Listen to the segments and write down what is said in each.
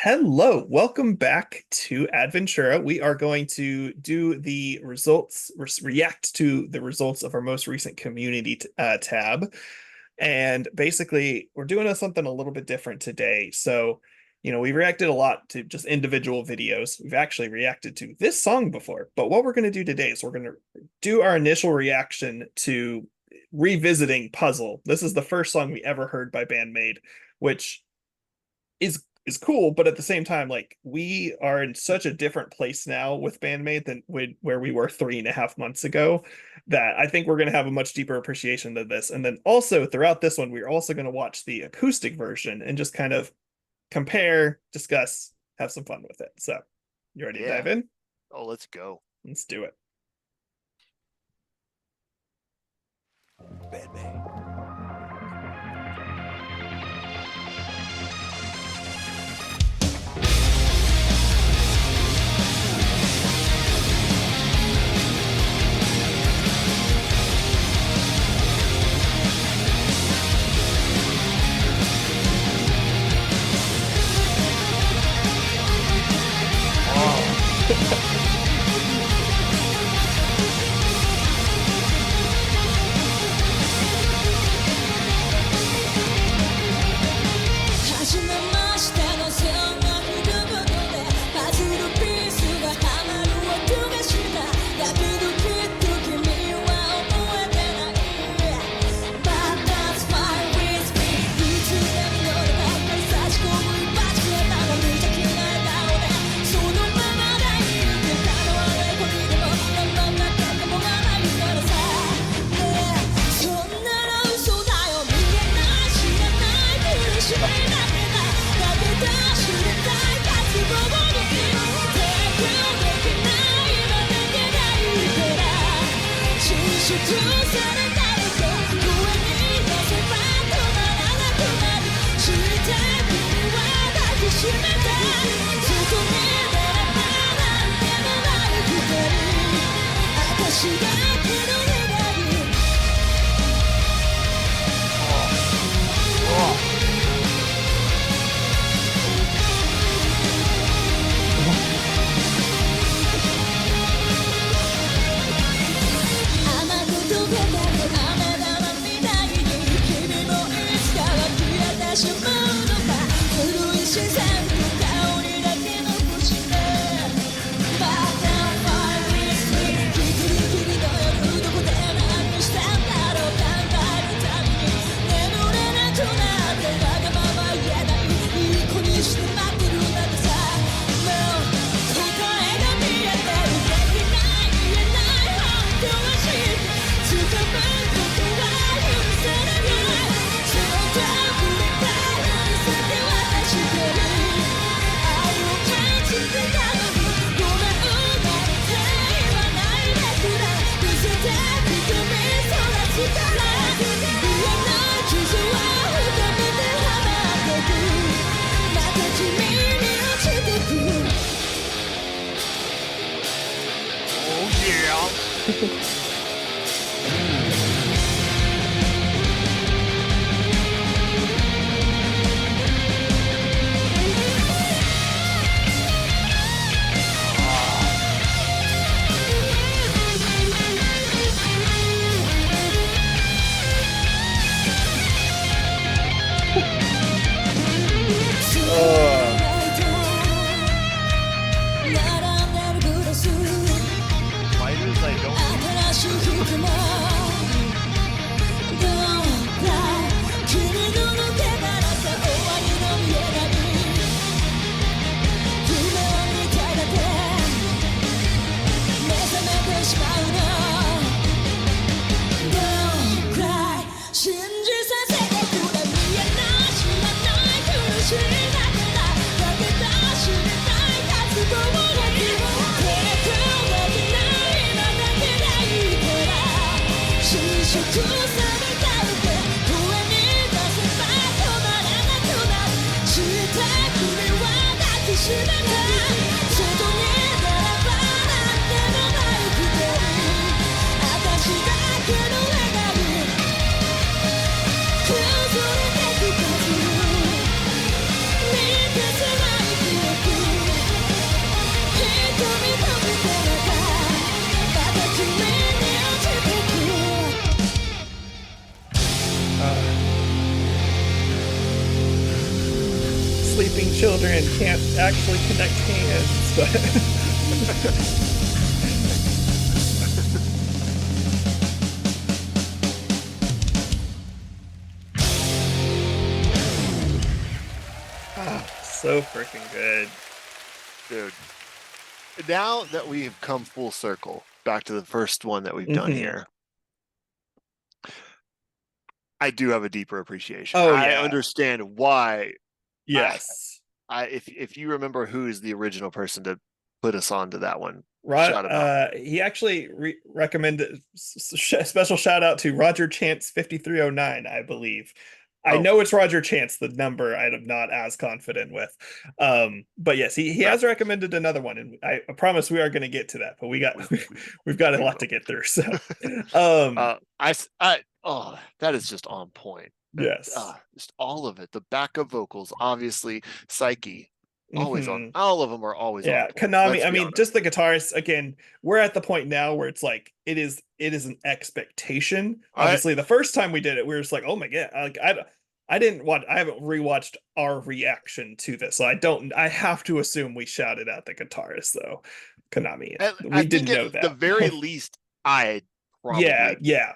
Hello, welcome back to Adventura. We are going to do the results, react to the results of our most recent community tab. And basically, we're doing something a little bit different today. So, we reacted a lot to just individual videos. We've actually reacted to this song before, but what we're going to do today is we're going to do our initial reaction to revisiting Puzzle. This is the first song we ever heard by Band-Maid, which is cool, but at the same time, like, we are in such a different place now with Band-Maid than where we were 3.5 months ago, that I think we're going to have a much deeper appreciation of this. And then also throughout this one, we're also going to watch the acoustic version and just kind of compare, discuss, have some fun with it. So, you ready to dive in? Oh, let's go. Let's do it. Band-Maid. being children can't actually connect hands, but so freaking good. Dude. Now that we've come full circle back to the first one that we've done here, I do have a deeper appreciation. I understand why. Yes. If you remember who is the original person to put us on to that one, shout him out. He actually recommended special shout out to Roger Chance 5309, I believe. I know it's Roger Chance, the number I'm not as confident with. But yes, he has recommended another one, and I promise we are going to get to that, but we've got a lot to get through. So that is just on point. Yes. Just all of it. The backup vocals, obviously, Psyche. Always on. All of them are always on. Konami. I mean, just the guitarists. Again, we're at the point now where it's like it is an expectation. Obviously, the first time we did it, we were just like, oh my god, like I haven't rewatched our reaction to this, so I have to assume we shouted out the guitarist though. Konami. We didn't know that. At the very least, I probably. Yeah.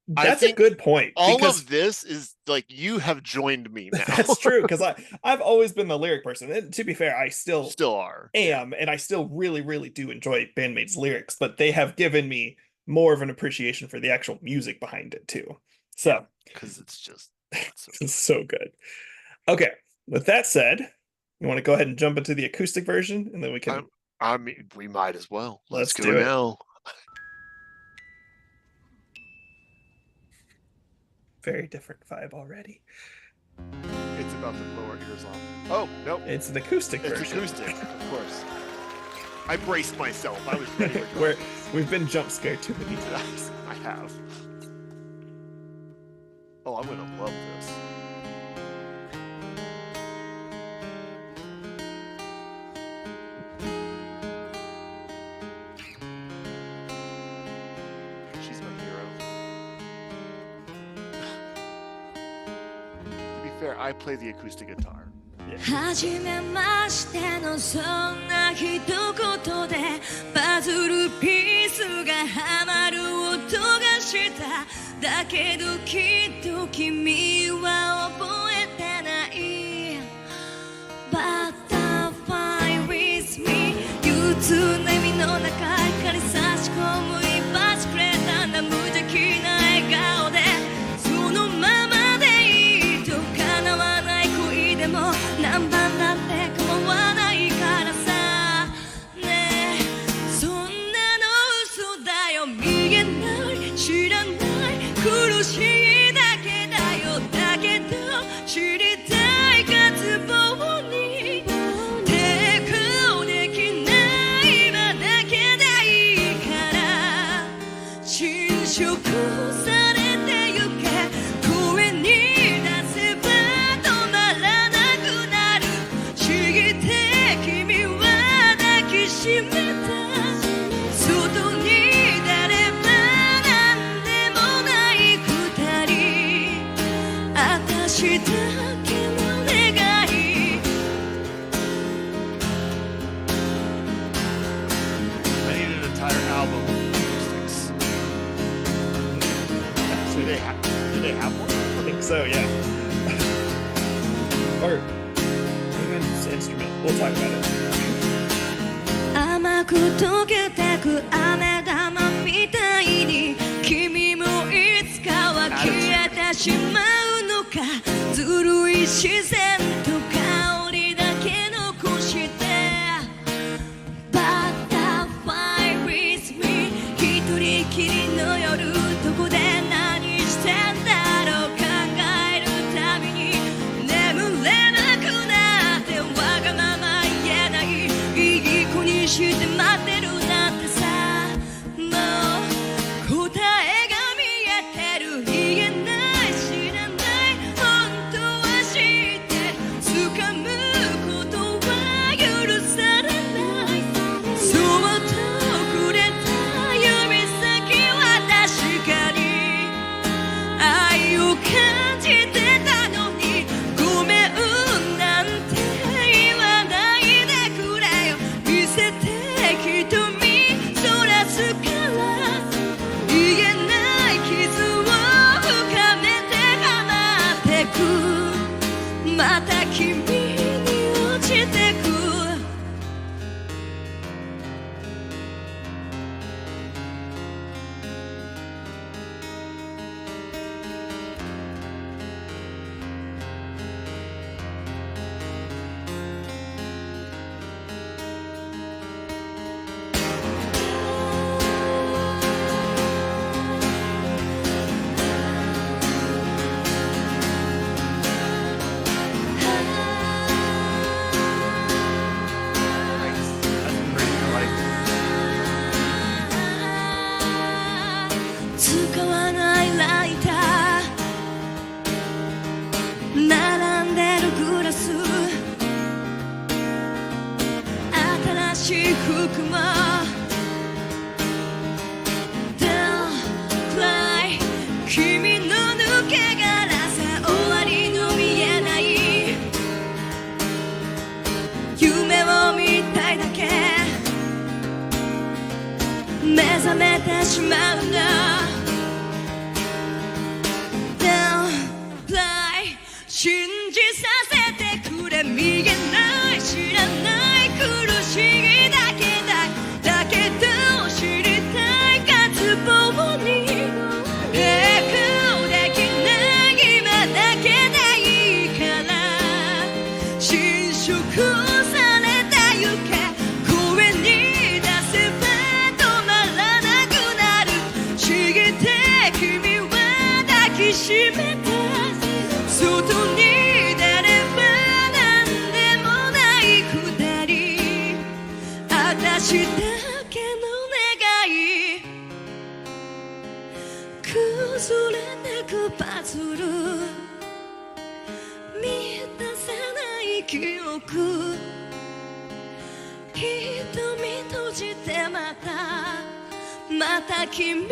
That's a good point. All of this is like you have joined me now. That's true, because I've always been the lyric person. And to be fair, I still are. And I still really, really do enjoy Band-Maid's lyrics, but they have given me more of an appreciation for the actual music behind it too. So because it's just so good. Okay, with that said, you want to go ahead and jump into the acoustic version, and then we can. I mean, we might as well. Let's do it now. Very different vibe already. It's about to blow our ears off. Oh, no. It's an acoustic version. It's acoustic, of course. I braced myself. I was ready. We've been jump scared too many times. I have. Oh, I'm going to love this. She's my hero. I play the acoustic guitar. 初めましてのそんな一言でパズルピースがはまる音がしただけどきっと君は覚えてない Butterfly with me 憂鬱な闇の中光差し込む一発くれたんだ無邪気な笑顔でそのままでいいと叶わない恋でも何番だって構わないからさねえそんなの嘘だよ見えない知らない苦しいだけだよだけど知りたい渇望に抵抗できない今だけでいいから侵食されてゆけ声に出せば止まらなくなる不思議で君は抱きしめた外に出ればなんでもない二人私だけの願い I need an entire album of acoustics. Do they have one? I think so, yeah. Or even instrument. We'll talk about it. 甘く溶けてく飴玉みたいに君もいつかは消えてしまうのかずるい自然と香りだけ残して Butterfly with me 一人きりの夜どこで何してんだろう考えるたびに眠れなくなってわがまま言えないいい子にして待ってるなんてさもう答えが見えてる言えない知らない本当は知って掴むことは許されないそっとくれた指先は確かに愛を感じてたのにごめんなんてしまうんだ Downplay 信じさせてくれ見えない知らない苦しみだけだけど知りたい渇望に抵抗できない今だけでいいから侵食された行け声に出せば止まらなくなる茂って君は抱きしめた外に出れば何でもないくだり私だけの願い崩れてくパズル満たせない記憶瞳閉じてまた君に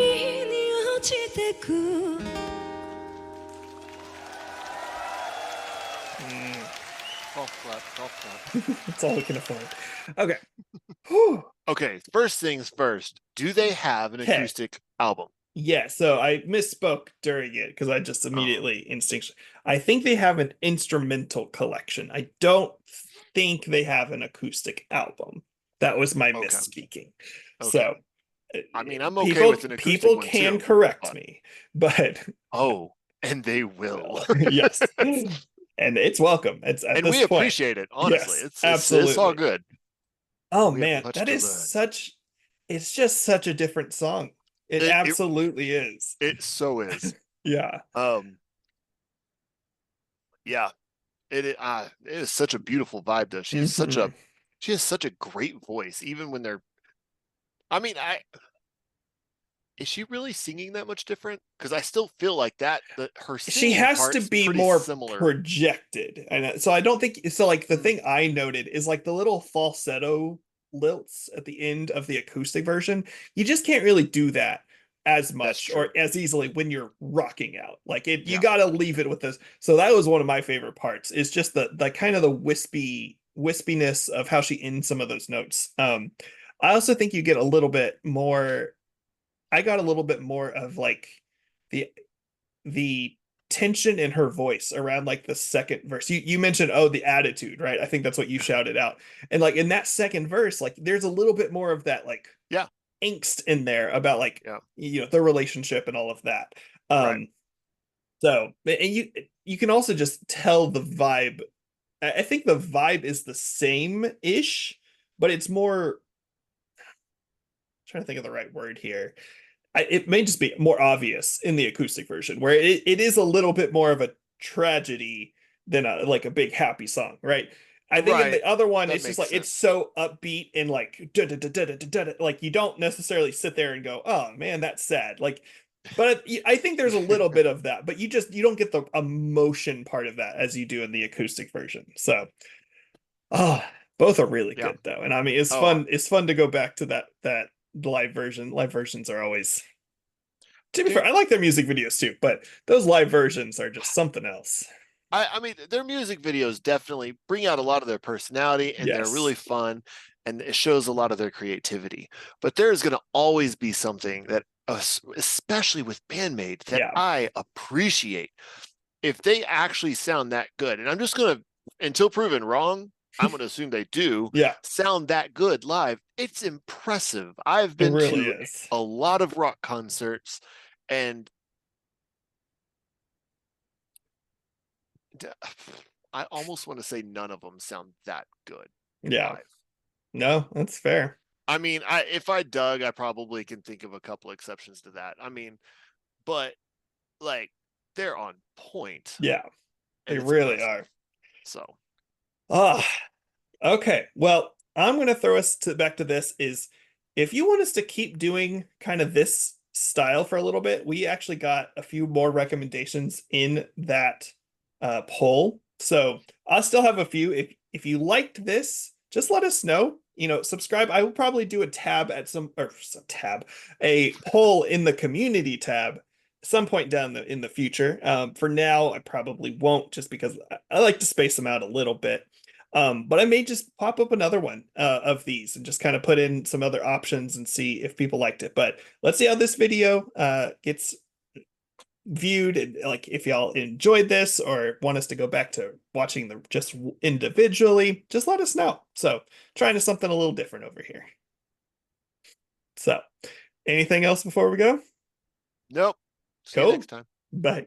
落ちてく Golf clap, golf clap. That's all we can afford. Okay. Whew. Okay, first things first. Do they have an Okay. acoustic album? Yeah, so I misspoke during it because I just immediately instinctually. I think they have an instrumental collection. I don't think they have an acoustic album. That was my Okay. misspeaking. Okay. So I mean, I'm okay people, with an acoustic people one can too, correct but- me, but Oh, and they will. yes, and it's welcome. It's at And this we point. appreciate it, honestly. Yes, It's all absolutely. good. Oh We have man, much that to is learn. such. It's just such a different song. It It- absolutely is. It so is. Yeah. Yeah. It is such a beautiful vibe though. She has such a great voice, even when they're I mean, is she really singing that much different? Because I still feel like that her She singing has to part's be pretty more similar. projected, and so I don't think so. Like the thing I noted is like the little falsetto lilts at the end of the acoustic version. You just can't really do that as much or as easily when you're rocking out. Like it, you got to leave it with this. So that was one of my favorite parts. Is just the kind of the wispiness of how she ends some of those notes. I also think you get a little bit more. I got a little bit more of like the tension in her voice around like the second verse. You mentioned the attitude, right? I think that's what you shouted out. And like in that second verse, like there's a little bit more of that like angst in there about like the relationship and all of that. So and you can also just tell the vibe. I think the vibe is the same-ish, but it's more trying to think of the right word here. It may just be more obvious in the acoustic version, where it is a little bit more of a tragedy than like a big happy song, right? I think in the other one, it's just like it's so upbeat and like like you don't necessarily sit there and go, "Oh man, that's sad." Like, but I think there's a little bit of that, but you don't get the emotion part of that as you do in the acoustic version. So, both are really good though, and I mean it's fun. It's fun to go back to that live version. Live versions are always, to be fair, I like their music videos too, but those live versions are just something else. I mean, their music videos definitely bring out a lot of their personality, and they're really fun, and it shows a lot of their creativity. But there's going to always be something that, especially with Band-Maid, that I appreciate. If they actually sound that good, and I'm just going to, until proven wrong, I'm going to assume they do sound that good live. It's impressive. I've been to a lot of rock concerts, and I almost want to say none of them sound that good. Live. No, that's fair. I mean, if I dug, I probably can think of a couple exceptions to that. I mean, but like they're on point. Yeah, they really are. So, okay. Well, I'm going to throw us back to this is if you want us to keep doing kind of this style for a little bit, we actually got a few more recommendations in that poll. So I'll still have a few. If you liked this, just let us know. Subscribe. I will probably do a poll in the community tab some point down in the future. For now, I probably won't, just because I like to space them out a little bit. But I may just pop up another one of these and just kind of put in some other options and see if people liked it. But let's see how this video gets viewed, and like if y'all enjoyed this or want us to go back to watching them just individually, just let us know. So trying to something a little different over here. So anything else before we go? Nope. See you Cool. next time. Bye.